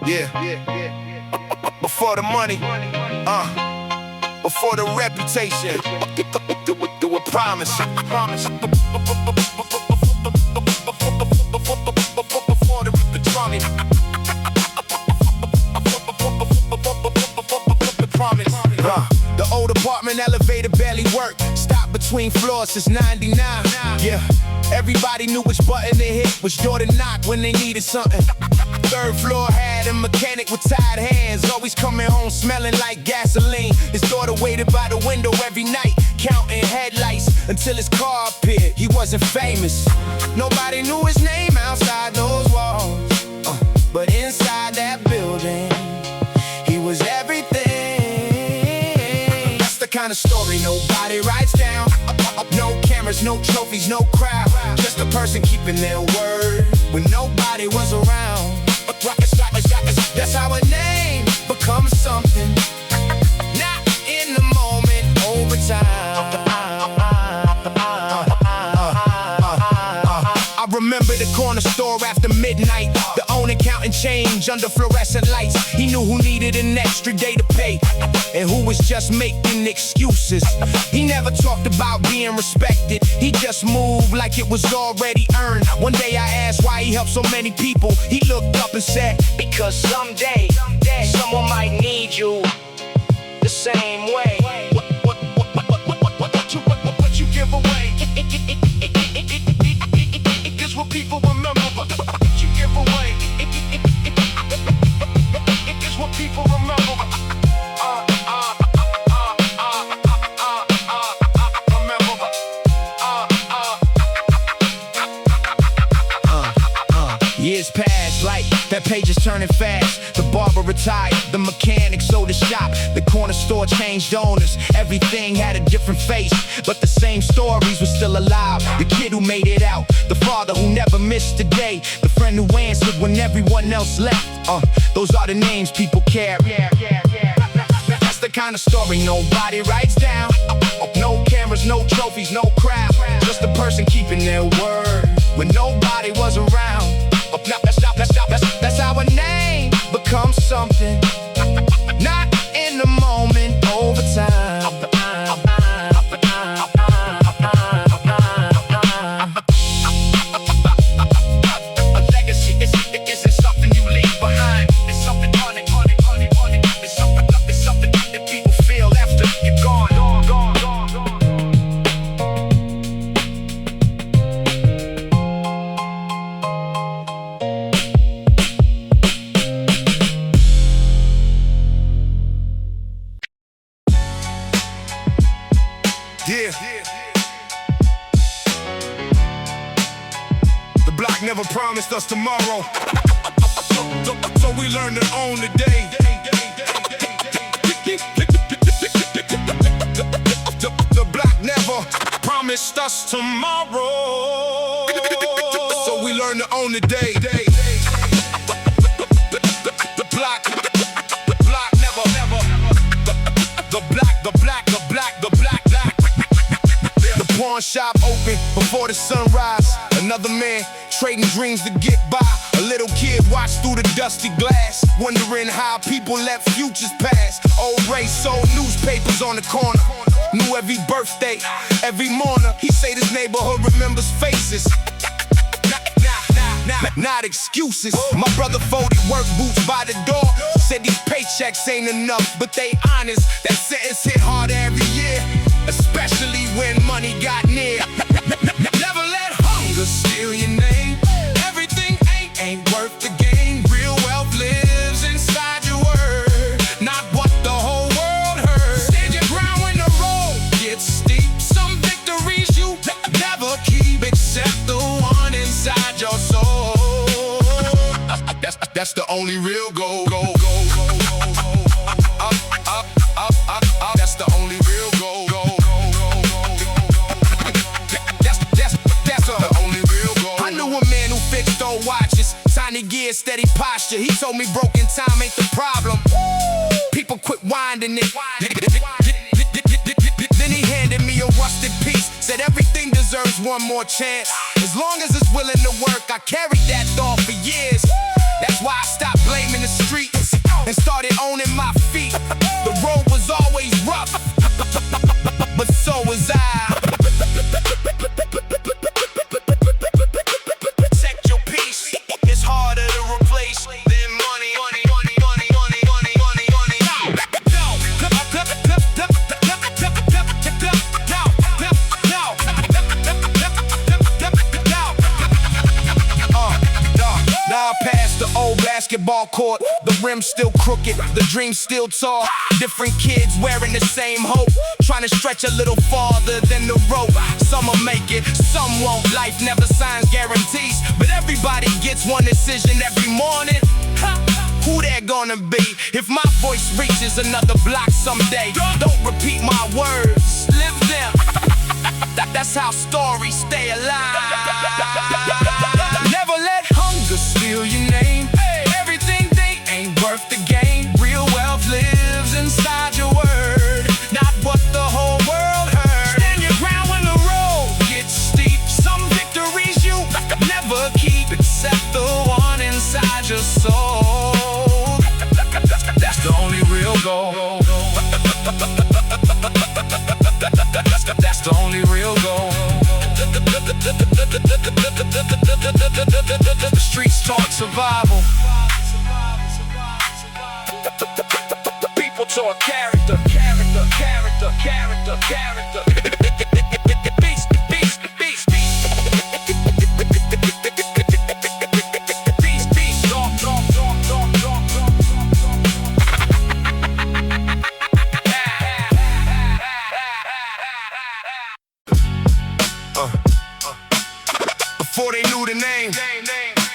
Yeah. Before the money, before the reputation, do a promise. Before the money, promise. The old apartment elevator barely worked. Stopped between floors since '99. Yeah. Everybody knew which button to hit, which door to knock when they needed something. Third floor had a mechanic with tired hands, always coming home smelling like gasoline. His daughter waited by the window every night, counting headlights until his car appeared. He wasn't famous, nobody knew his name outside those walls, but inside that building, he was everything. That's the kind of story nobody writes down. No cameras, no trophies, no crowd, just a person keeping their word when nobody was around. That's how a name becomes something, not in the moment, over time. I remember the corner store after midnight. The owner counting change under fluorescent lights. He knew who needed an extra day to pay and who was just making excuses. He never talked about being respected, he just moved like it was already earned. One day I asked why he helped so many people. He looked up and said, because someday someone might need you the same way. What you give away is what people remember. What you give away is what people remember. Years passed, like that page is turning fast. The barber retired, the mechanic sold his shop. The corner store changed owners, everything had a different face, but the same stories were still alive. The kid who made it out, the father who never missed a day, the friend who answered when everyone else left. Those are the names people carry. That's the kind of story nobody writes down. No cameras, no trophies, no crowd, just a person keeping their word when nobody was around. That's how a name becomes something, not in the moment, over time. A legacy isn't something you leave behind. It's something on it. It's something that people feel after you're gone. Yeah. The block never promised us tomorrow, so we learned to own the day. The block never promised us tomorrow, so we learned to own the day. The block never. The black. The pawn shop open before the sunrise. Another man trading dreams to get by. A little kid watched through the dusty glass, wondering how people let futures pass. Old Ray sold newspapers on the corner, knew every birthday, every mourner. He said his neighborhood remembers faces, not excuses. My brother folded work boots by the door, said these paychecks ain't enough, but they honest. That sentence hit harder every year, especially when money got near. Never let hunger steal your name. Everything ain't worth the game. Real wealth lives inside your word, not what the whole world heard. Stand your ground when the road gets steep. Some victories you never keep, except the one inside your soul. That's the only real goal. Up. That's the only real goal. That's the only real goal. I knew a man who fixed old watches, tiny gears, steady posture. He told me broken time ain't the problem. People quit winding it. Then he handed me a rusted piece, said everything deserves one more chance. As long as it's willing to work, I carried that thought for years. That's why I stopped blaming the street. past the old basketball court. The rim's still crooked, the dream's still tall. Different kids wearing the same hope, trying to stretch a little farther than the rope. Some will make it, some won't. Life never signs guarantees, but everybody gets one decision every morning. Who they're gonna be if my voice reaches another block someday? Don't repeat my words, live them. That's how stories stay alive. Never let hunger steal your name. Everything they ain't worth the gain. Real wealth lives inside your word, not what the whole world heard. Stand your ground when the road gets steep. Some victories you never keep, except the one inside your soul. That's the only real goal. That's the only real goal. The streets talk survival. People talk character, character, character, character, character. Beast, beast, beast, beast. Beast, beast, talk, talk, talk, talk, talk, talk, Before they knew the name,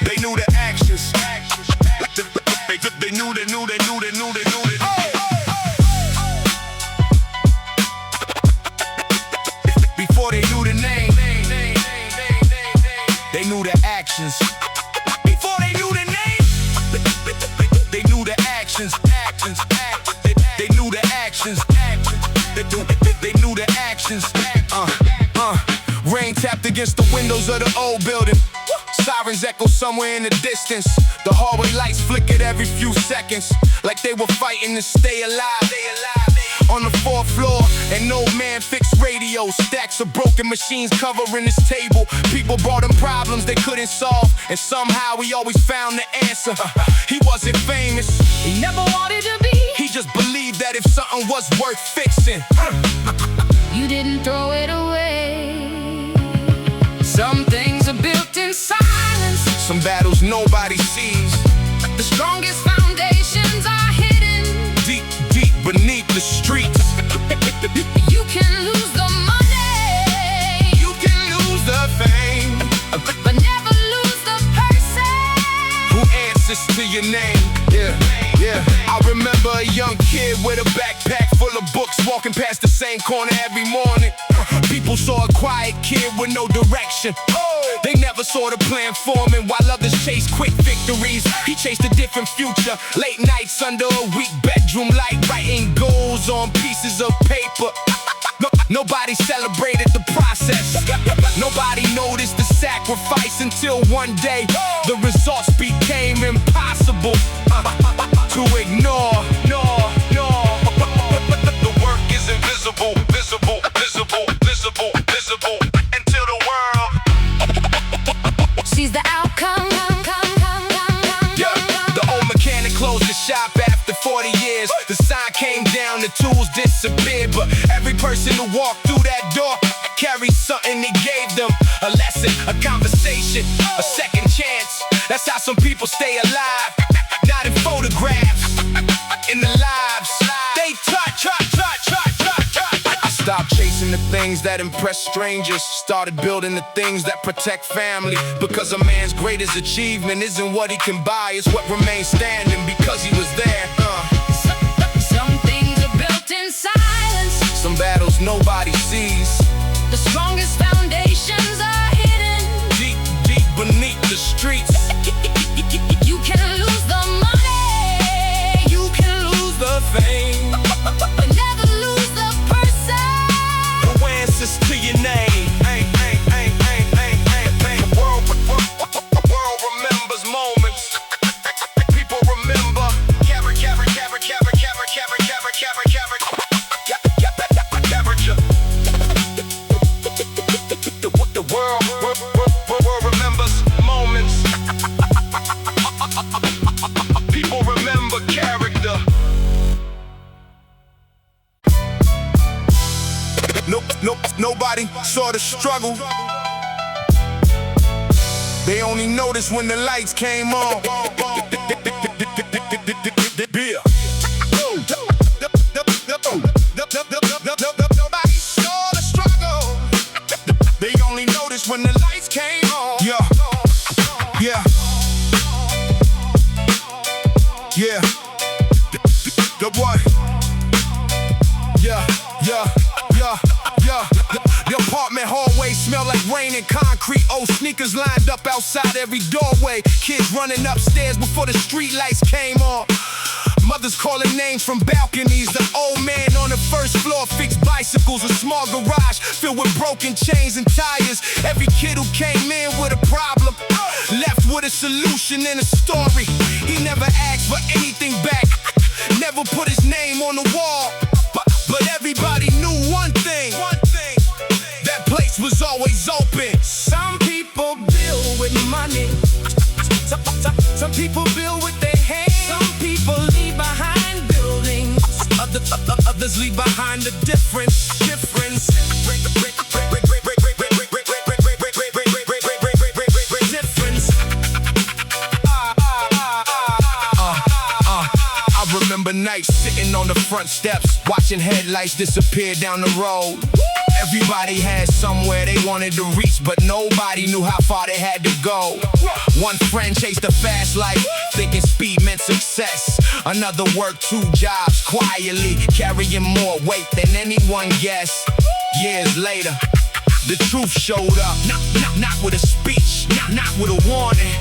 they knew the actions. They knew it. Before they knew the name, they knew the actions. Before they knew the name, they knew the actions. They knew the actions. They knew the actions. Rain tapped against the windows of the old building. Sirens echo somewhere in the distance. The hallway lights flickered every few seconds, like they were fighting to stay alive. On the fourth floor, an old man fixed radios. Stacks of broken machines covering his table. People brought him problems they couldn't solve, and somehow he always found the answer. He wasn't famous, He never wanted to be. he just believed that if something was worth fixing, You didn't throw it away. Some things are built in silence. some battles nobody sees. The strongest foundations are hidden. Deep, deep beneath the streets. You can lose the money, You can lose the fame. but never lose the person Who answers to your name? Yeah. I remember a young kid with a backpack full of books, walking past the same corner every morning. People saw a quiet kid with no direction. They never saw the plan forming, while others chased quick victories. He chased a different future. Late nights under a weak bedroom light, writing goals on pieces of paper. Nobody celebrated the process. Nobody noticed the sacrifice until one day the results became impossible to ignore. The work is invisible, visible, visible, visible, visible until the world. sees the outcome. Yeah, the old mechanic closed the shop after 40 years. The sign came down, the tools disappeared, but every person who walked through that door carried something he gave them. A lesson, a conversation, a second chance. That's how some people stay alive. Not in photographs, in the lives they touch. I stopped chasing the things that impress strangers, started building the things that protect family. Because a man's greatest achievement isn't what he can buy, it's what remains standing because he was there. Some things are built in silence. Some battles nobody sees. The strongest foundations are hidden. Deep, deep beneath the streets. You can lose the money, You can lose the fame. but never lose the person Who answers to your name? The world remembers moments. People remember. The world remembers moments. People remember character. Nobody saw the struggle. They only noticed when the lights came on. Beer. Nobody saw the struggle. They only noticed when the lights came on. Yeah. Yeah. Yeah. The what? Yeah. Yeah. Yeah. Yeah. The apartment hallway smell like rain and concrete. Old sneakers lined up outside every doorway. Kids running upstairs before the street lights came on. Mothers calling names from balconies. The old man on the first floor fixed bicycles. A small garage filled with broken chains and tires. Every kid who came in with a problem left with a solution and a story. He never asked for anything back, never put his name on the wall. But everybody knew one thing, that place was always open. Some people build with money, some people build with their hands. Some people leave behind buildings, others leave behind the difference. I remember nights sitting on the front steps, watching headlights disappear down the road. Everybody had somewhere they wanted to reach, but nobody knew how far they had to go. One friend chased a fast life, thinking speed meant success. Another worked 2 jobs quietly, carrying more weight than anyone guessed. Years later, the truth showed up, not with a speech, not with a warning,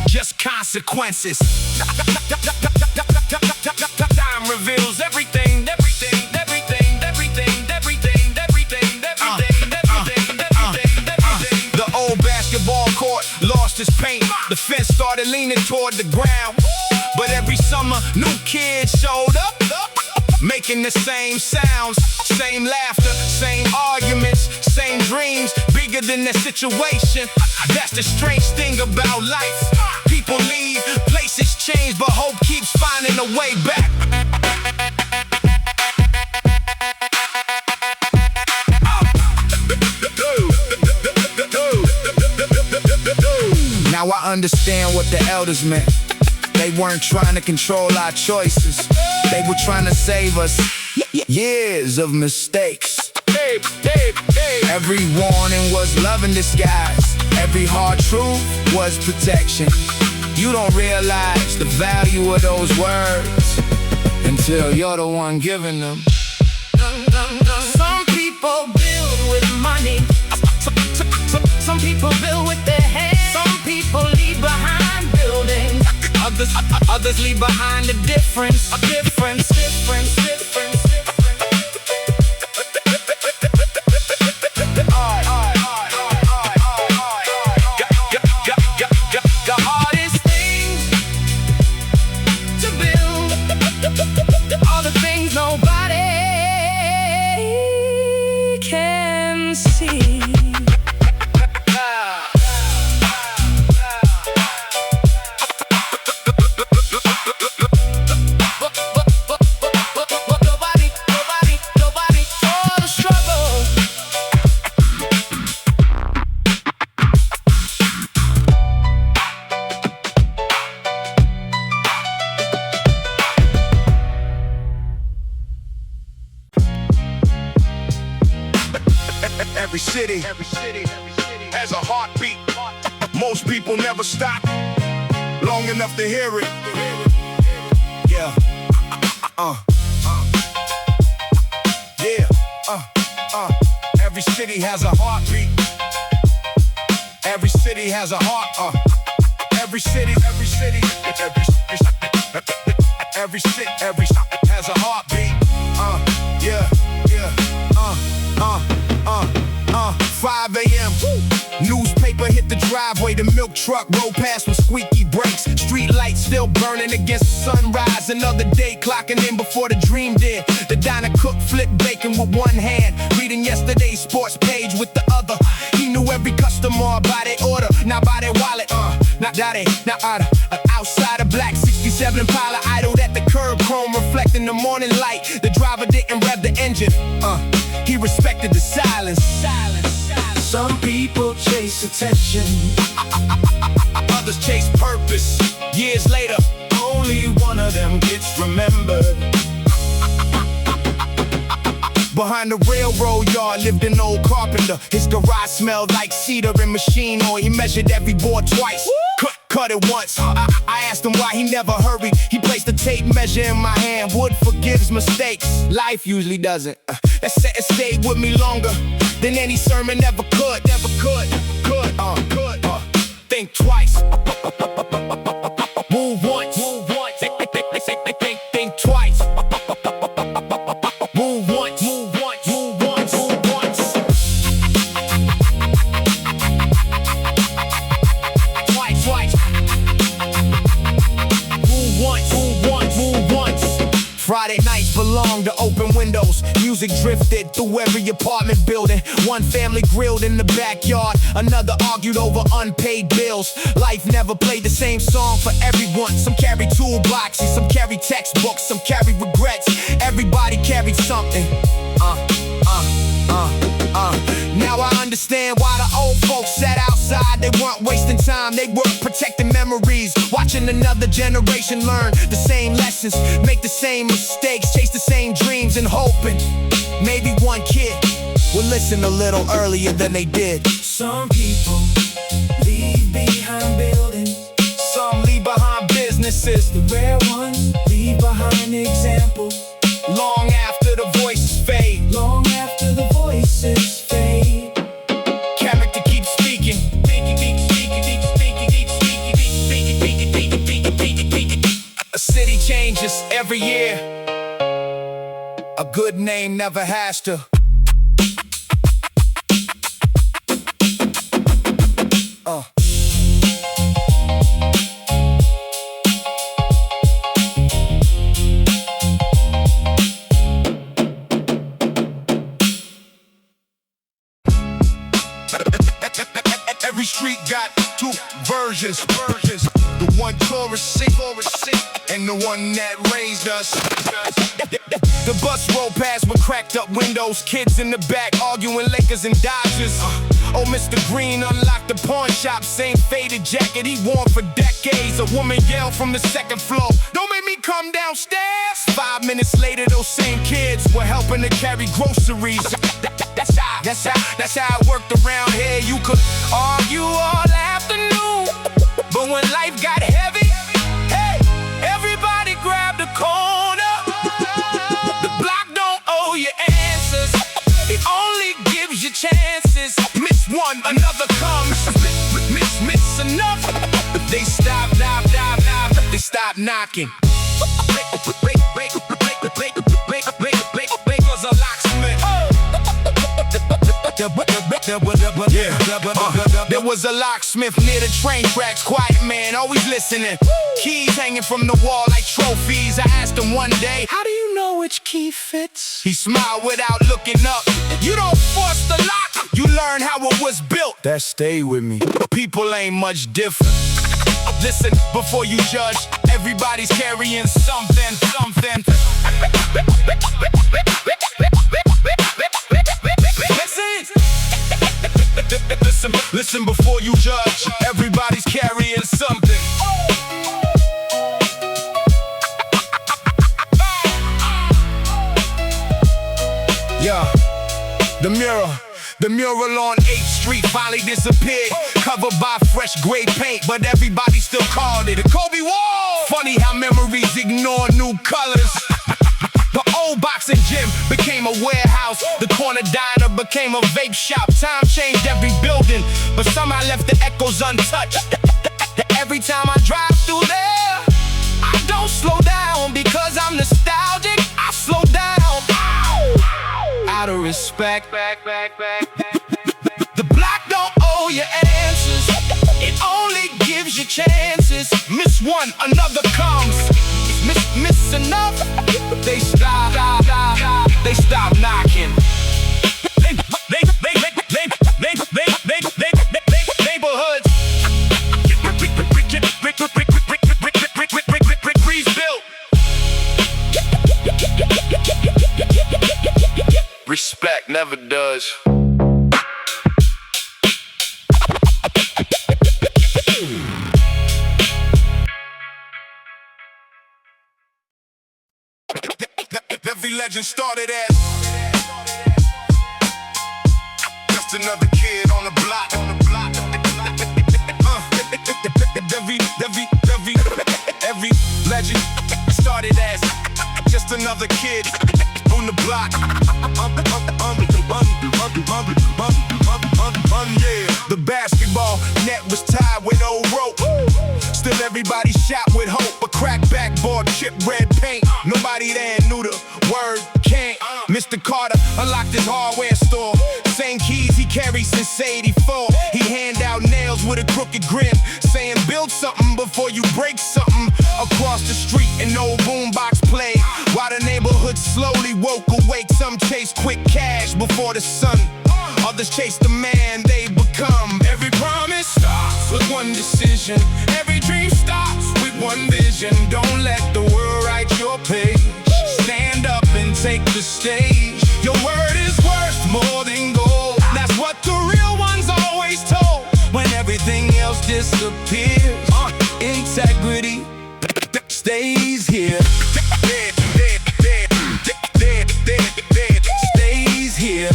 just consequences. Time reveals everything. The old basketball court lost its paint. The fence started leaning toward the ground. But every summer, new kids showed up, making the same sounds, same laughter, same arguments, same dreams, bigger than the situation. That's the strange thing about life. People leave, places change, but hope keeps finding a way back. Now I understand what the elders meant. They weren't trying to control our choices. They were trying to save us years of mistakes. Every warning was love in disguise. Every hard truth was protection. You don't realize the value of those words until you're the one giving them. Some people build with money. Some people build with their hands. Some people leave behind buildings. Others leave behind a difference. The hardest things to build are the things nobody can see. Every city has a heartbeat. Most people never stop long enough to hear it. Yeah. Every city has a heartbeat. Every city has a heart. Every city has a heartbeat. 5 a.m. Newspaper hit the driveway. The milk truck rolled past with squeaky brakes. Street lights still burning against sunrise. Another day clocking in before the dream did. The diner cook flipped bacon with one hand, reading yesterday's sports page with the other. He knew every customer by their order, not by their wallet. Outside a black 67 Impala idled at the curb, chrome reflecting the morning light. The driver didn't rev the engine. He respected the silence. Some people chase attention. Years later, only one of them gets remembered. Behind the railroad yard lived an old carpenter. His garage smelled like cedar and machine oil. He measured every board twice, cut it once. I asked him why he never hurried. He placed the tape measure in my hand. Wood forgives mistakes, life usually doesn't. That sentence stayed with me longer than any sermon ever could. Think twice. Move once. Think twice. Move once. Twice. Move once. Friday nights belonged to open windows. Music drifted through every apartment building. One family grilled in the backyard, another argued over unpaid bills. Life never played the same song for everyone. Some carry toolboxes, some carry textbooks, some carry regrets. Everybody carried something. Now I understand why the old folks sat outside. They weren't wasting time, they were protecting memories. Watching another generation learn the same lessons, make the same mistakes, chase the same dreams, and hoping maybe one kid will listen a little earlier than they did. Some people leave behind buildings, Some leave behind businesses, the rare ones leave behind examples. long after the voices fade. Long after the voices fade, Character keeps speaking. A city changes every year. A good name never has to. Every street got two versions. The one chorus sing, and the one that raised us. The bus rolled past with cracked up windows. Kids in the back arguing Lakers and Dodgers. Oh, Mr. Green unlocked the pawn shop. Same faded jacket he worn for decades. A woman yelled from the second floor, "Don't make me come downstairs." 5 minutes later, those same kids were helping to carry groceries. That's how it worked around here. You could argue all afternoon, but when life got heavy, hey, everybody grabbed a corner. The block don't owe you answers, it only gives you chances. Miss one, another comes. Miss enough, they stop knocking. Was a locksmith. There was a locksmith near the train tracks. Quiet man, always listening. Keys hanging from the wall like trophies. I asked him one day, "How do you know which key fits?" He smiled without looking up. You don't force the lock, you learn how it was built. That stayed with me. People ain't much different. Listen before you judge. Everybody's carrying something. Listen before you judge. Everybody's carrying something. Yeah, the mural on 8th Street finally disappeared, covered by fresh gray paint, but everybody still called it a Kobe wall. Funny how memories ignore new colors. The old boxing gym became a warehouse. The corner diner became a vape shop. Time changed every building, but somehow left the echoes untouched. Every time I drive through there, I don't slow down because I'm nostalgic. I slow down out of respect. The block don't owe you answers, it only gives you chances. Miss one, another comes. Miss enough, they stop knocking. Neighborhoods built. Respect never does. legend started as just another kid on the block. Every legend started as just another kid on the block. Yeah. The basketball net was tied with old rope. Still everybody shot with hope. A cracked backboard, chipped red paint. Nobody there knew the word can't. Mr. Carter unlocked his hardware store. Same keys he carried since '84. He hand out nails with a crooked grin, saying build something before you break something. Across the street an old boombox played, while the neighborhood slowly woke awake. Some chase quick cash before the sun, others chase the man they become. Every promise starts with one decision. Every dream starts with one vision. Don't let the world write your page. Stand up and take the stage. Your word is worth more than gold. That's what the real ones always told. When everything else disappears, integrity stays here. Stays here.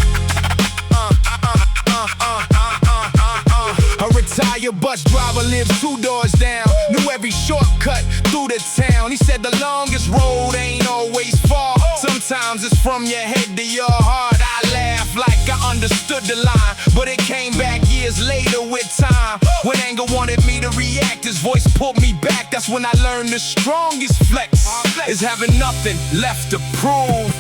A retired bus driver lives 2 doors down. Knew every shortcut through the town. He said the longest road ain't always far. Sometimes it's from your head to your heart. I laughed like I understood the line, but it came back years later with time. When anger wanted me to react, his voice pulled me back. That's when I learned the strongest flex is having nothing left to prove.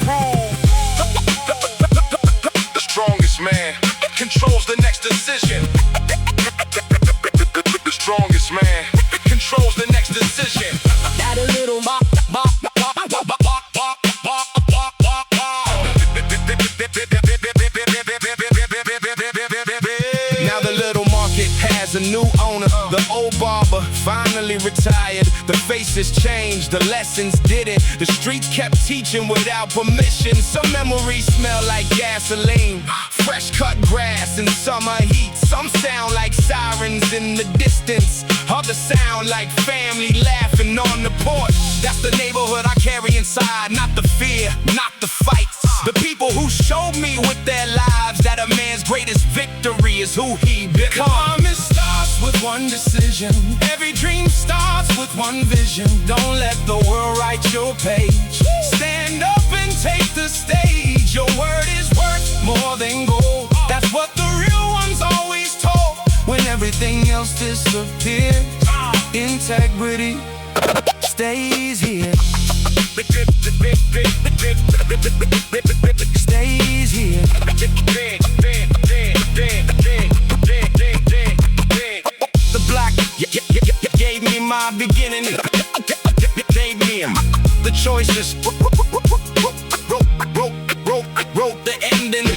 The strongest man controls the next decision. The strongest man controls the next decision. That a little Now the little market has a new owner. The old barber finally retired. The faces changed, the lessons didn't. The streets kept teaching without permission. Some memories smell like gasoline, fresh cut grass in summer heat. Some sound like sirens in the distance, others sound like family laughing on the porch. That's the neighborhood I carry inside, not the fear, not the fights. The people who showed me with their lives that a man's greatest victory is who he becomes. It starts with one decision. Every dream starts with one vision. Don't let the world write your page. Stand up and take the stage. Your word is worth more than gold. That's what the real ones always told. When everything else disappears, integrity stays here. Stays here. The block gave me my beginning. Gave me the choices. Wrote the ending.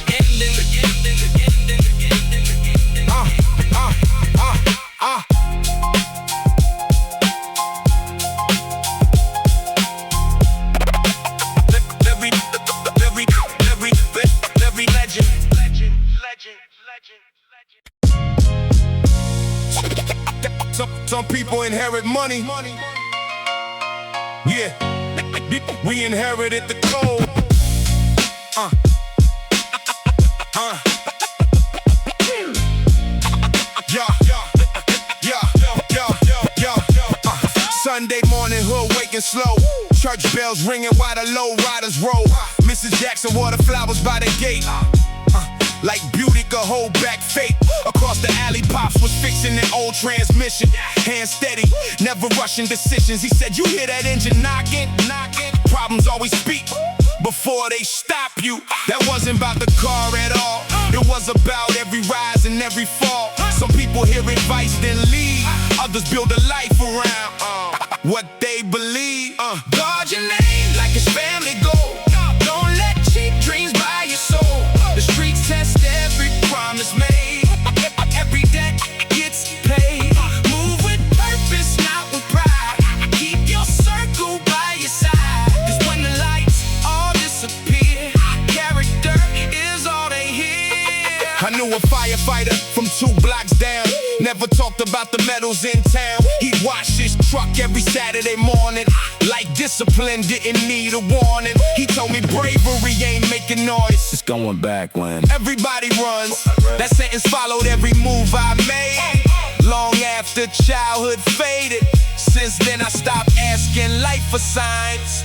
Some people inherit money. Yeah, we inherited the code. Sunday morning, hood waking slow. Church bells ringing while the low riders roll. Mrs. Jackson water flowers by the gate. Like beauty could hold back fate. Across the alley, Pops was fixing an old transmission. Hand steady, never rushing decisions. He said, you hear that engine knocking? Problems always speak before they stop you. That wasn't about the car at all. It was about every rise and every fall. Some people hear advice then leave. Others build a life around what they believe. Guard your name like it's family gold. Don't let cheap dreams buy your soul. The streets test every promise made. Every debt gets paid. Move with purpose, not with pride. Keep your circle by your side. 'Cause when the lights all disappear, character is all they hear. I knew a firefighter from 2 blocks down. Never talked about the medals in town. He'd wash his truck every Saturday morning. Like discipline didn't need a warning. He told me bravery ain't making noise, it's going back when everybody runs. That sentence followed every move I made, long after childhood faded. Since then I stopped asking life for signs.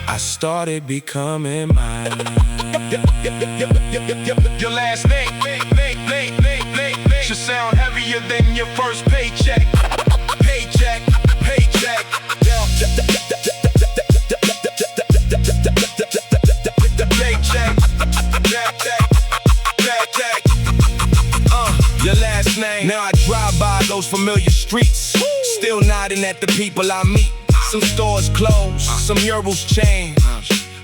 I started becoming mine. Your last name should sound heavier than your first paycheck. Paycheck. Paycheck. Your last name. Now I drive by those familiar streets, still nodding at the people I meet. Some stores closed, some murals changed,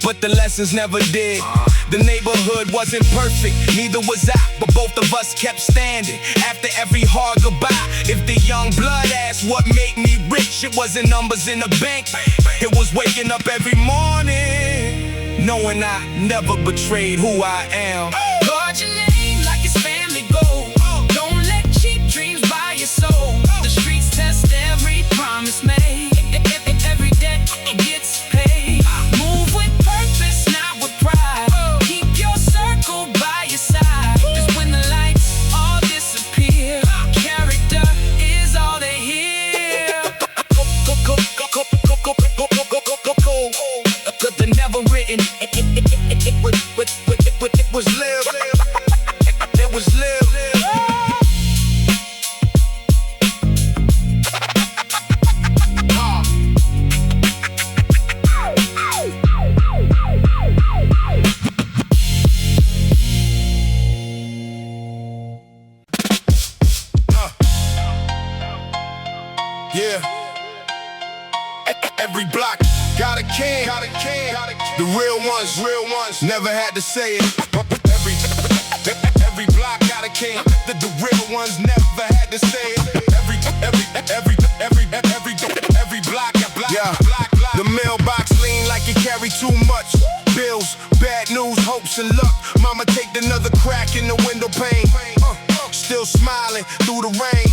but the lessons never did. The neighborhood wasn't perfect, neither was I, but both of us kept standing after every hard goodbye. If the young blood asked what made me rich, it wasn't numbers in the bank, it was waking up every morning knowing I never betrayed who I am. Guard your name like it's family gold. Don't let cheap dreams buy your soul. The streets test every promise made. Every debt gets paid. Move with purpose, not with pride. Keep your circle by your side. 'Cause when the lights all disappear, character is all they hear. The never written, it was lived. It was lived. Yeah. Every block got a king. The real ones never had to say it. Every block got a king. The real ones never had to say it. Every block. Yeah. The mailbox lean like it carry too much bills, bad news, hopes and luck. Mama take another crack in the window pane. Still smiling through the rain.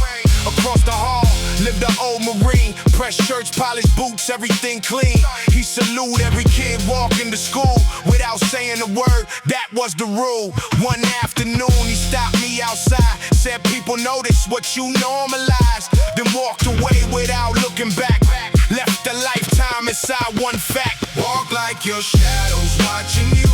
Across the hall lived the old Marine. Press shirts, polished boots, everything clean. He salute every kid walking to school without saying a word, that was the rule. One afternoon he stopped me outside, said people notice what you normalized, then walked away without looking back. Left a lifetime inside one fact. Walk like your shadows watching you.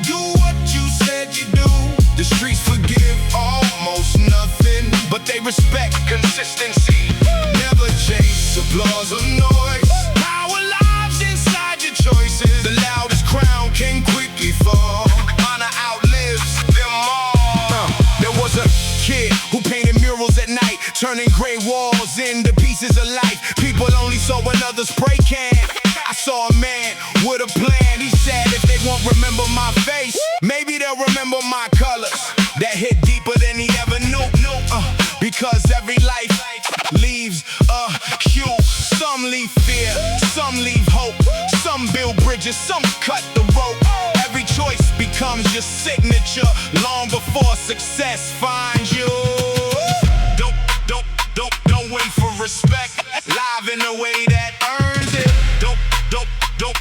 Do what you said you do. The streets forgive almost nothing, but they respect consistency. Never chase applause or noise. Power lives inside your choices. The loudest crown can quickly fall. Honor outlives them all. There was a kid who painted murals at night, turning gray walls into pieces of life. People only saw when others pray can. I saw a man with a plan. He said if they won't remember my face, maybe they'll remember my colors. That hit deeper than he ever knew. Because every life leaves a hue. Some leave fear, some leave hope. Some build bridges, some cut the rope. Every choice becomes your signature long before success finds you. Don't wait for respect. Live in a way that earns it.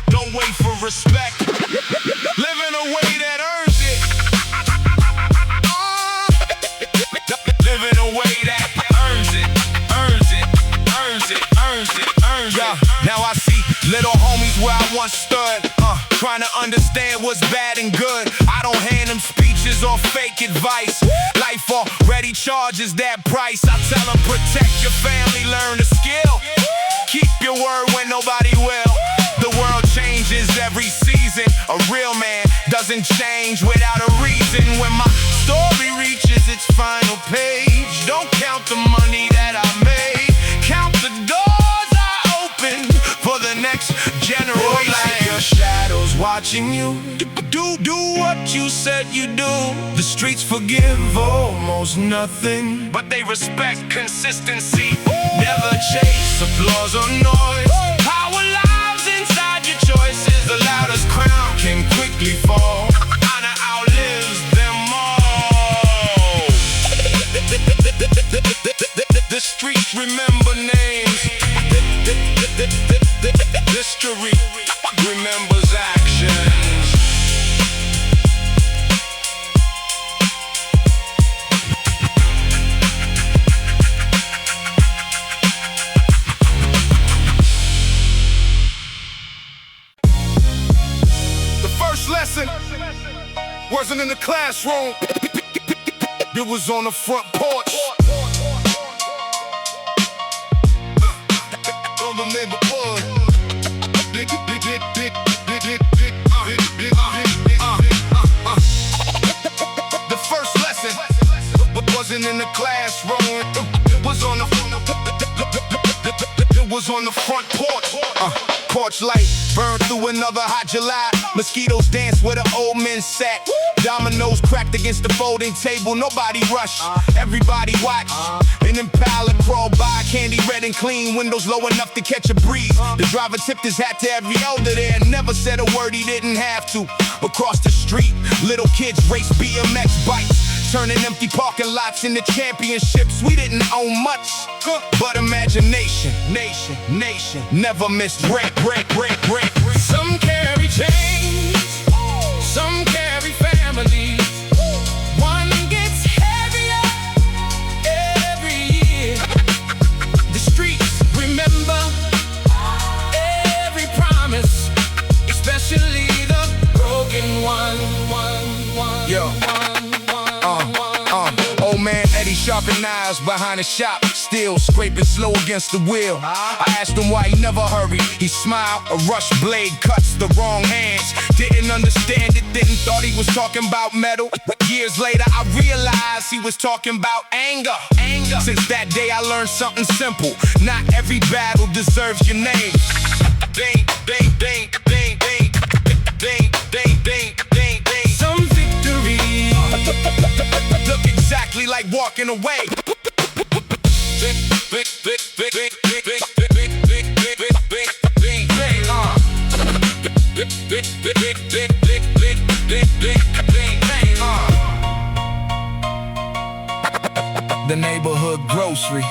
Don't wait for respect. Live in a way that earns it. Live in a way that earns it. Yeah, now I see little homies where I once stood, trying to understand what's bad and good. I don't hand them speeches or fake advice. Life already charges that price. I tell them protect your family, learn the skill. Keep your word when nobody will. The world changes every season. A real man doesn't change without a reason. When my story reaches its final page, don't count the money that I made. Count the doors I opened for the next generation. Like your shadows watching you. Do what you said you do. The streets forgive almost nothing, but they respect consistency. Never chase applause or noise. Power lives inside your choices. The loudest crown can quickly fall. Honor outlives them all. This streets remember names. History remembers actions. The first lesson wasn't in the classroom. It was on the front porch. On the neighborhood. The first lesson wasn't in the classroom. It was on the front porch. Porch light burned through another hot July. Mosquitoes danced where the old men sat. Dominoes cracked against the folding table. Nobody rushed, everybody watched. An Impala crawled by, candy red and clean, windows low enough to catch a breeze. The driver tipped his hat to every elder there, never said a word he didn't have to. Across the street, little kids raced BMX bikes, turning empty parking lots into championships. We didn't own much, but imagination, nation, never missed break. Some carry chains, some carry families. One gets heavier every year. The streets remember every promise, especially the broken one. Yo. Old man Eddie sharpened knives behind the shop, still scraping slow against the wheel. I asked him why he never hurried. He smiled, a rush blade cuts the wrong hands. Didn't understand it, didn't thought he was talking about metal. Years later I realized he was talking about anger. Since that day I learned something simple: not every battle deserves your name. Some victory look exactly like walking away. The neighborhood grocery.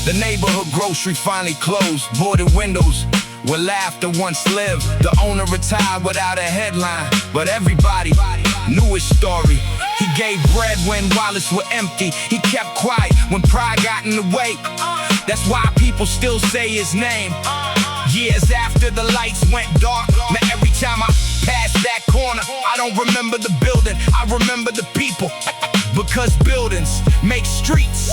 The neighborhood grocery finally closed. Boarded windows where laughter once lived. The owner retired without a headline, but everybody knew his story. He gave bread when wallets were empty. He kept quiet when pride got in the way. That's why people still say his name. Years after the lights went dark, now every time I pass that corner, I don't remember the building, I remember the people. Because buildings make streets,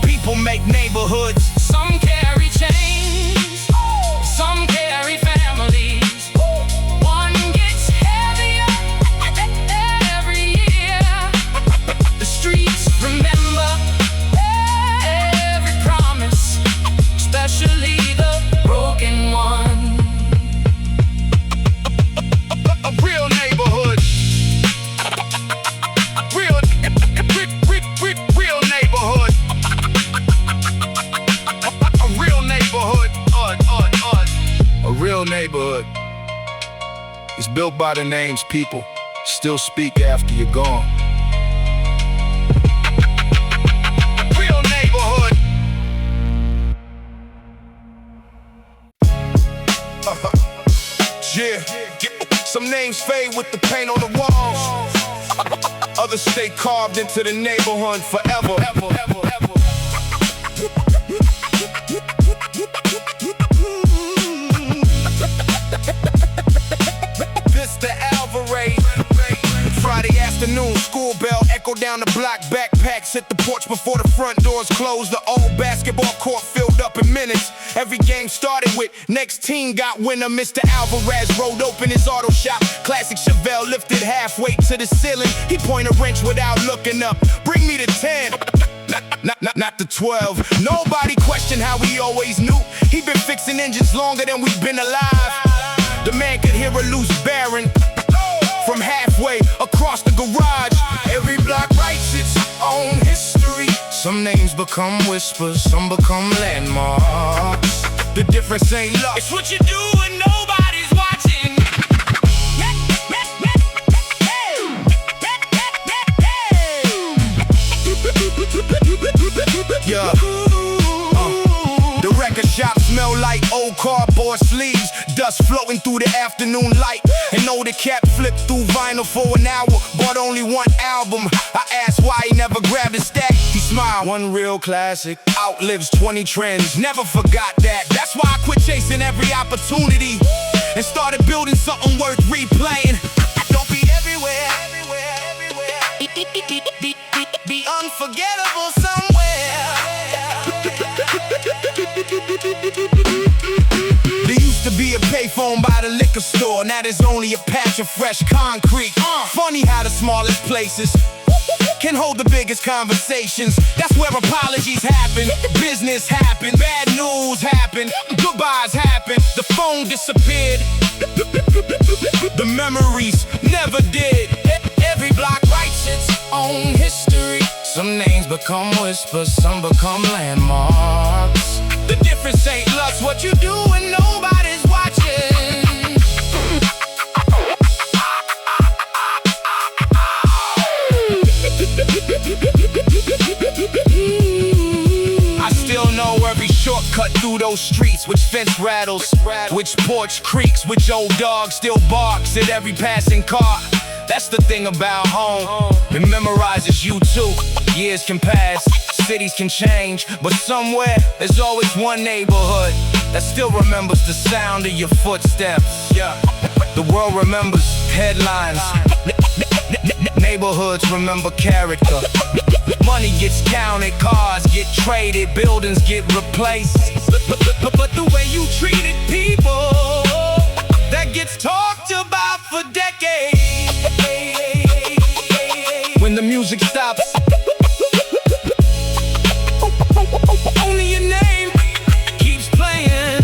people make neighborhoods. Some carry chains, some carry families. One gets heavier every year. The streets remember every promise, especially the broken one. A real neighborhood. Real neighborhood. A real neighborhood. A real neighborhood is built by the names people still speak after you're gone. Real neighborhood. Yeah. Some names fade with the paint on the walls. Others stay carved into the neighborhood forever. This the Alvarez. Friday afternoon, school bell echoed down the block. Backpacks hit the porch before the front doors closed. The old basketball court filled up in minutes. Every game started with next team got winner. Mr. Alvarez rolled open his auto shop. Classic Chevelle lifted halfway to the ceiling. He pointed a wrench without looking up. Bring me the 10. Not the 12. Nobody questioned how he always knew. He'd been fixing engines longer than we've been alive. The man could hear a loose bearing from halfway across the garage. Every block writes its own history. Some names become whispers, some become landmarks. The difference ain't luck, it's what you do when nobody's watching. Yeah. smell like old cardboard sleeves, dust floating through the afternoon light. And know the cat flipped through vinyl for an hour, bought only one album. I asked why he never grabbed a stack. He smiled. One real classic outlives 20 trends. Never forgot that. That's why I quit chasing every opportunity and started building something worth replaying. Don't be everywhere, everywhere, everywhere. Be unforgettable somewhere. There used to be a payphone by the liquor store. Now there's only a patch of fresh concrete. Funny how the smallest places can hold the biggest conversations. That's where apologies happen, business happen, bad news happen, goodbyes happen. The phone disappeared, the memories never did. Every block writes its own history. Some names become whispers, some become landmarks. The difference ain't lust, what you do when nobody's watching. I still know every shortcut through those streets, which fence rattles, which porch creaks, which old dog still barks at every passing car. That's the thing about home, it memorizes you too. Years can pass, cities can change, but somewhere there's always one neighborhood that still remembers the sound of your footsteps. Yeah, the world remembers headlines, neighborhoods remember character. Money gets counted, cars get traded, buildings get replaced. But the way you treated people, that gets talked about for decades. When the music stops, only your name keeps playing.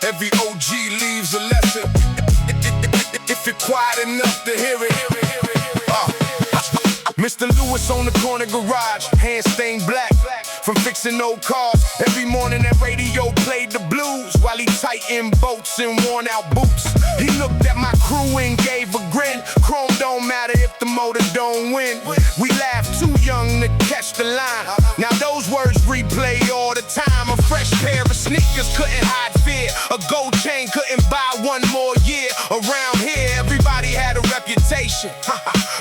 Every OG leaves a lesson if you're quiet enough to hear it. Mr. Lewis on the corner garage, hands stained black from fixing old cars. Every morning that radio played the blues while he tightened bolts and worn out boots. He looked at my crew and gave a grin. Chrome don't matter if the motor don't win. We laughed too young to catch the line. Now those words replay all the time. A fresh pair of sneakers couldn't hide fear. A gold chain couldn't buy one more year. Around here everybody had a reputation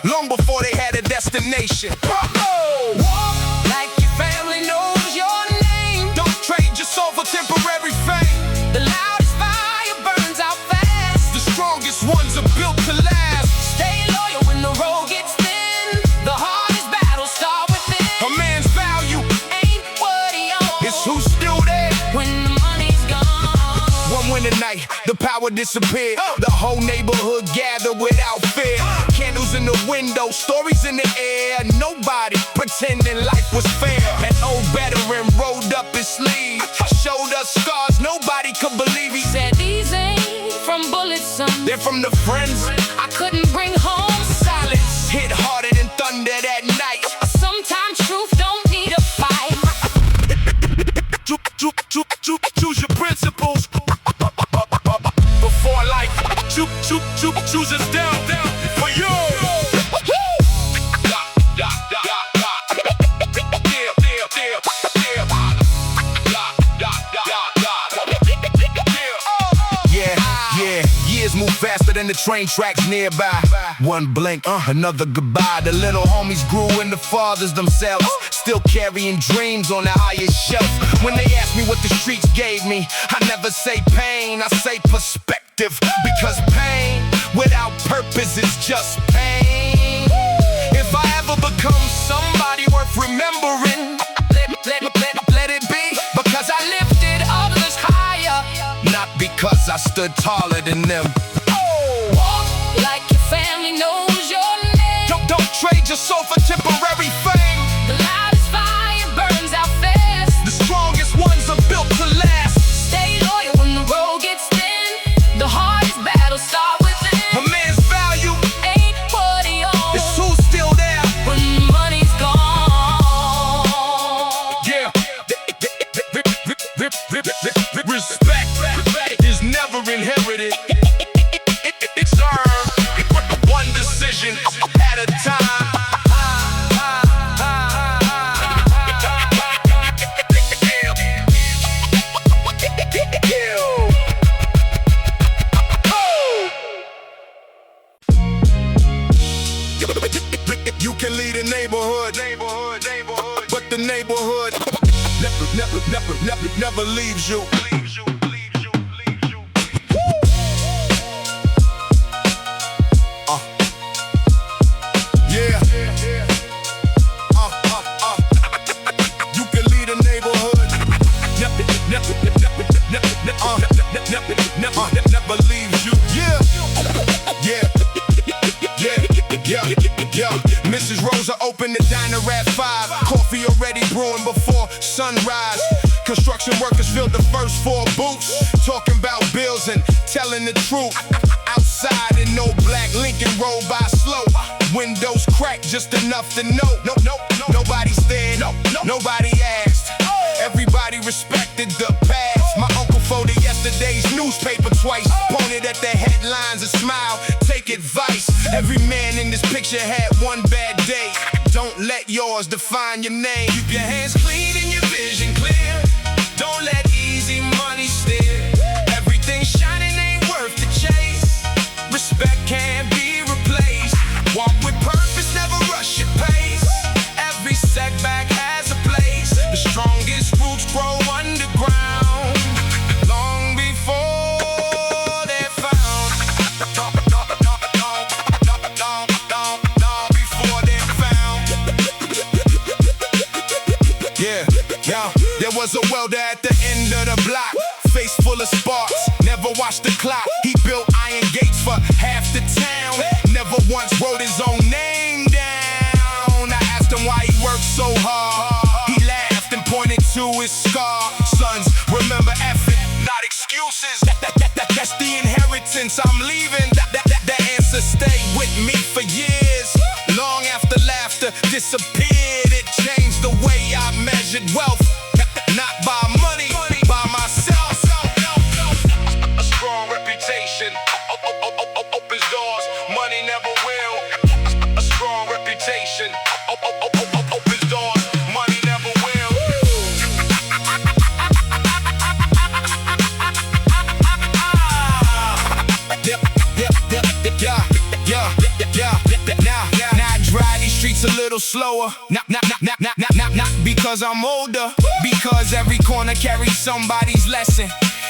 long before they had a destination. Walk like your family knows your name. Don't trade your soul for temporary fame. The loudest fire burns out fast. The strongest ones are built to last. Stay loyal when the road gets thin. The hardest battles start within. A man's value ain't what he owns, it's who's still there when the money's gone. One winter night, the power disappeared. The whole neighborhood gathered without fear. Candles in the window, stories in the air. Nobody pretending life was fair. An old veteran rolled up his sleeve, showed us scars nobody could believe. He said, these ain't from bullets, son, they're from the friends I couldn't bring home. Silence hit harder than thunder that night. Sometimes truth don't need a fight. Choose your principles before life choose us down for you. Years move faster than the train tracks nearby. One blink, another goodbye. The little homies grew into fathers themselves, still carrying dreams on the highest shelf. When they ask me what the streets gave me, I never say pain, I say perspective. Because pain without purpose is just pain. If I ever become somebody worth remembering, let it be because I lifted others higher, not because I stood taller than them. Walk like your family knows your name. Don't trade your soul for temporary fame. The loudest fire burns out fast. The strongest ones are built to last. Stay loyal when the road gets thin. The hardest battles start within. A man's value ain't what he owns, it's who's still there when the money's gone. Yeah. never leaves you. Yeah. You can lead a neighborhood. Never leaves you. Yeah. Mrs. Rosa opened the diner at 5. Coffee already brewing before sunrise. Construction workers filled the first 4 booths, talking about bills and telling the truth. Outside in no black Lincoln rolled by slow. Windows cracked just enough to know. Nobody stared, nobody asked. Everybody respected the past. My uncle folded yesterday's newspaper twice, pointed at the headlines and smiled. Take advice. Every man in this picture had one bad day. Don't let yours define your name. Keep your hands clean and your vision clear. Don't let easy money steer. Everything shining ain't worth the chase. Respect can't be replaced. Walk with purpose, never rush your pace. Every setback has a place. The strongest roots grow underground, long before they're found. Before they're found. Yeah. There was a welder at the end of the block, face full of sparks, never watched the clock. He built iron gates for half the town, never once wrote his own name down. I asked him why he worked so hard. He laughed and pointed to his scar. Sons, remember effort, not excuses. That's the inheritance I'm leaving. The answer stayed with me for years. Long after laughter disappeared, it changed the way I measured wealth. Not by money, by myself. A strong reputation opens doors, money never will. A strong reputation opens doors, money never will. Now I drive these streets a little slower. Not because I'm older, because every corner carries somebody's lesson.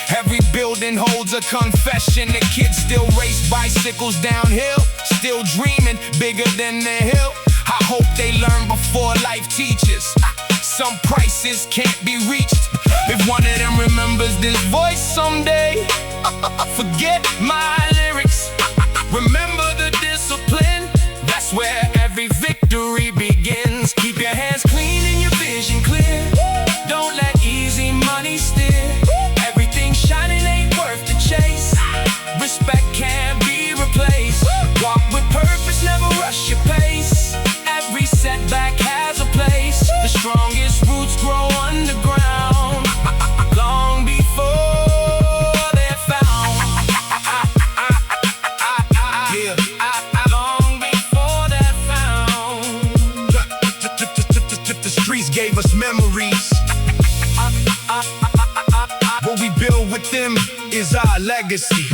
Every building holds a confession. The kids still race bicycles downhill, still dreaming bigger than the hill. I hope they learn before life teaches. Some prices can't be reached. If one of them remembers this voice someday, forget my lyrics. Remember the discipline. That's where every victory begins. Keep your hands clean and your vision clear. Don't let easy money steer. Everything shining ain't worth the chase. Respect can't be replaced. Walk with purpose, never rush your pace. Every setback has a place. The strongest roots grow underground, long before they're found. Yeah. Long before they're found. The streets gave us memories. What we build with them is our legacy.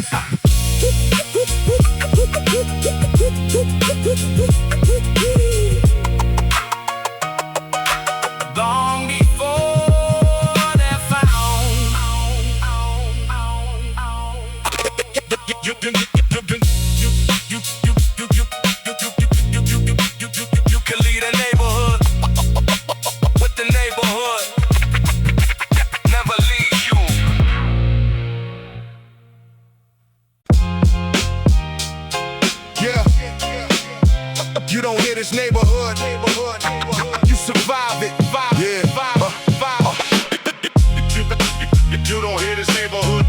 Long before they're found. You can lead a neighborhood with the neighborhood. Never leave you. Yeah. You don't hear this neighborhood. You survive it. Yeah. You don't hear this neighborhood.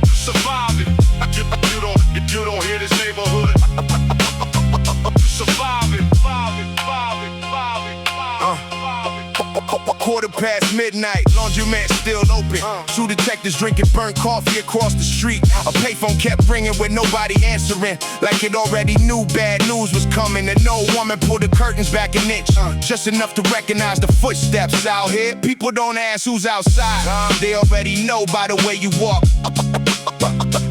You survive it. You don't hear this neighborhood. You survive it. 1:15, laundromat still open. 2 detectives drinking burnt coffee across the street. A payphone kept ringing with nobody answering, like it already knew bad news was coming. And no woman pulled the curtains back an inch, just enough to recognize the footsteps out here. People don't ask who's outside, they already know by the way you walk.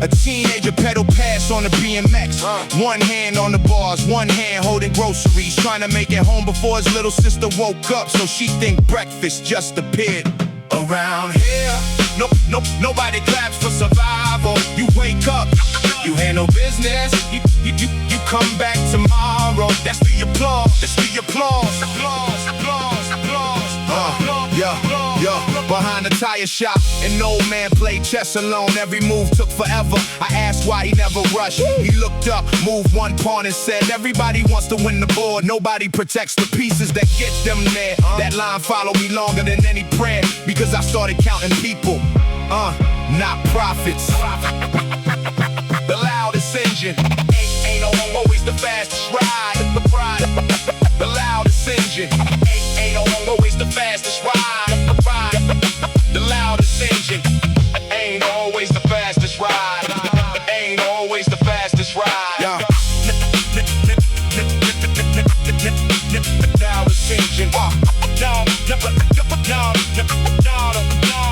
A teenager pedal pass on the BMX. One hand on the bars, one hand holding groceries, trying to make it home before his little sister woke up, so she think breakfast just appeared. Around here, nobody claps for survival. You wake up, you handle business, you come back tomorrow. That's the applause, that's the applause. Behind the tire shop, an old man played chess alone. Every move took forever. I asked why he never rushed. He looked up, moved one pawn and said, everybody wants to win the board, nobody protects the pieces that get them there. That line followed me longer than any prayer, because I started counting people, not profits. The loudest engine ain't always the fastest ride. The loudest engine ain't always the fastest ride. The loudest engine ain't always the fastest ride. Ain't always the fastest ride. Yeah. Loudest engine.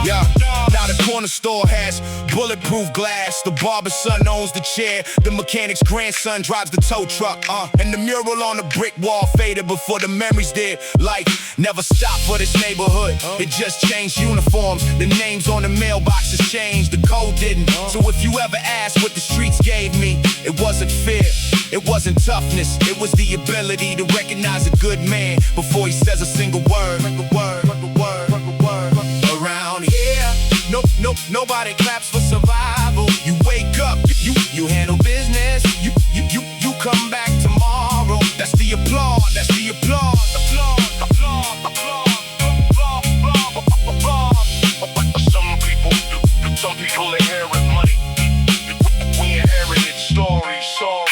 Yeah. Now the corner store has bulletproof glass. The barber's son owns the chair. The mechanic's grandson drives the tow truck. And the mural on the brick wall faded before the memories did. Life never stopped for this neighborhood. It just changed uniforms. The names on the mailboxes changed. The code didn't. So if you ever asked what the streets gave me, it wasn't fear, it wasn't toughness. It was the ability to recognize a good man before he says a single word. Around here, nobody claps for survival. You wake up, you handle business, you come back tomorrow. That's the applause, that's the applause. Some people inherit money. We inherited stories, sorry.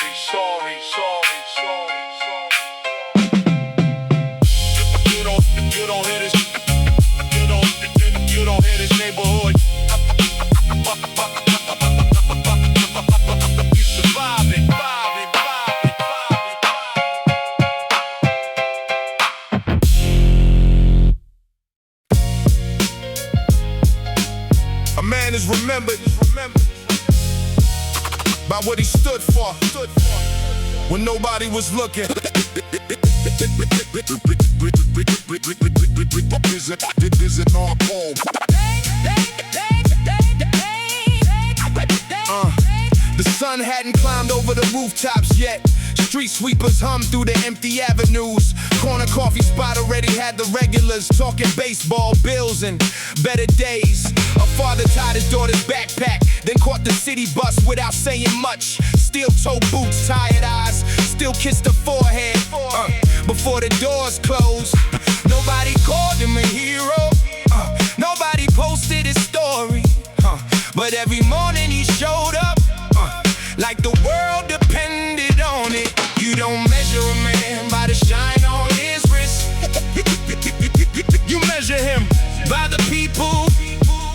You don't hear this neighborhood. You survive it. A man is remembered by what he stood for when nobody was looking. The sun hadn't climbed over the rooftops yet. Street sweepers hum through the empty avenues. Corner coffee spot already had the regulars talking baseball, bills, and better days. A father tied his daughter's backpack, then caught the city bus without saying much. Steel toe boots, tired eyes, still kissed her forehead before the doors closed. Nobody called him a hero, nobody posted his story, but every morning he showed up like the world depended on it. You don't measure a man by the shine on his wrist. You measure him by the people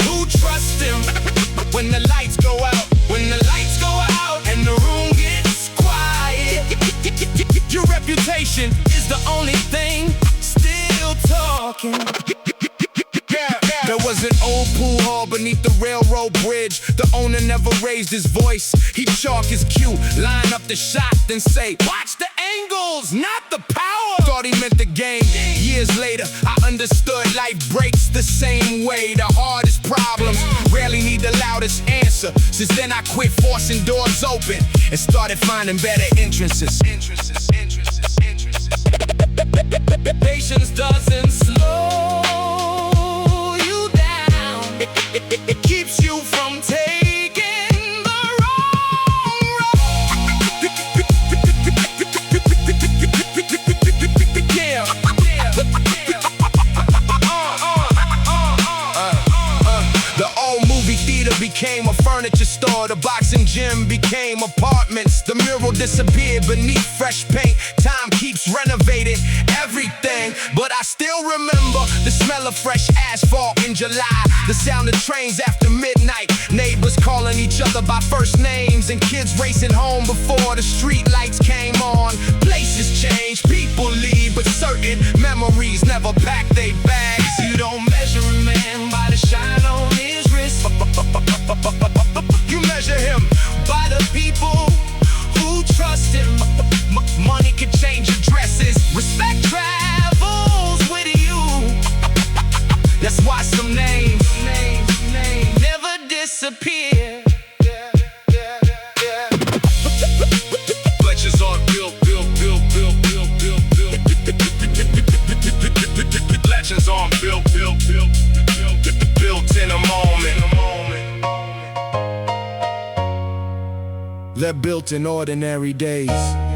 who trust him. When the lights go out, and the room gets quiet, your reputation is the only thing still talking. There was an old pool hall beneath the railroad bridge. The owner never raised his voice. He'd chalk his cue, line up the shot, then say, watch the angles, not the power. Thought he meant the game. Years later, I understood life breaks the same way. The hardest problems rarely need the loudest answer. Since then I quit forcing doors open and started finding better entrances. Patience doesn't slow you down. It keeps you from taking the wrong road. Yeah. The old movie theater became a furniture store. The boxing gym became apartments. The mural disappeared beneath fresh paint. Time keeps renovating everything, but I still remember the smell of fresh asphalt in July, the sound of trains after midnight, neighbors calling each other by first names, and kids racing home before the street lights came on. Places change, people leave, but certain memories never pack their bags. You don't measure a man by the shine on his wrist. You measure some names, never disappear. Legends are built. Legends are built in a moment. They're built in ordinary days.